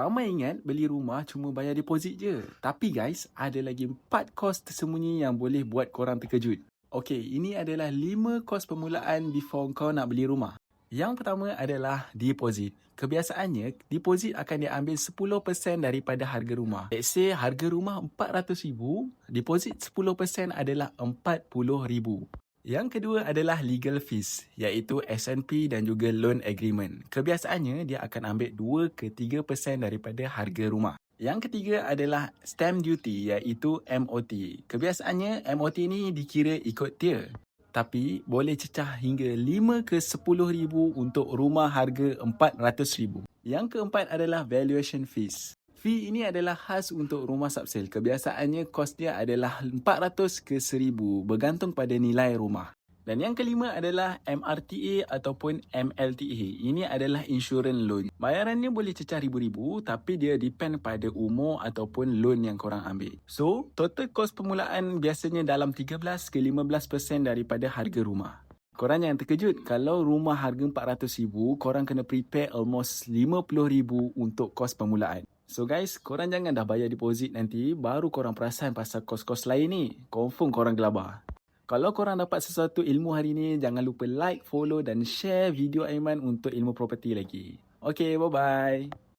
Ramai ingat beli rumah cuma bayar deposit je. Tapi guys, ada lagi 4 kos tersembunyi yang boleh buat korang terkejut. Okey, ini adalah 5 kos permulaan before kau nak beli rumah. Yang pertama adalah deposit. Kebiasaannya, deposit akan diambil 10% daripada harga rumah. Let's say harga rumah RM400,000, deposit 10% adalah RM40,000. Yang kedua adalah legal fees, iaitu S&P dan juga loan agreement. Kebiasaannya, dia akan ambil 2 ke 3% daripada harga rumah. Yang ketiga adalah stamp duty, iaitu MOT. Kebiasaannya, MOT ni dikira ikut tier. Tapi, boleh cecah hingga 5 ke 10,000 untuk rumah harga RM400,000. Yang keempat adalah valuation fees. Fee ini adalah khas untuk rumah subsale. Kebiasaannya kos dia adalah 400 ke 1000 bergantung pada nilai rumah. Dan yang kelima adalah MRTA ataupun MLTA. Ini adalah insurance loan. Bayarannya boleh cecah ribu-ribu tapi dia depend pada umur ataupun loan yang korang ambil. So, total kos permulaan biasanya dalam 13 ke 15% daripada harga rumah. Korang jangan terkejut, kalau rumah harga RM400,000, korang kena prepare almost RM50,000 untuk kos permulaan. So guys, korang jangan dah bayar deposit nanti, baru korang perasan pasal kos-kos lain ni. Confirm korang gelabah. Kalau korang dapat sesuatu ilmu hari ni, jangan lupa like, follow dan share video Aiman untuk ilmu property lagi. Okay, bye-bye.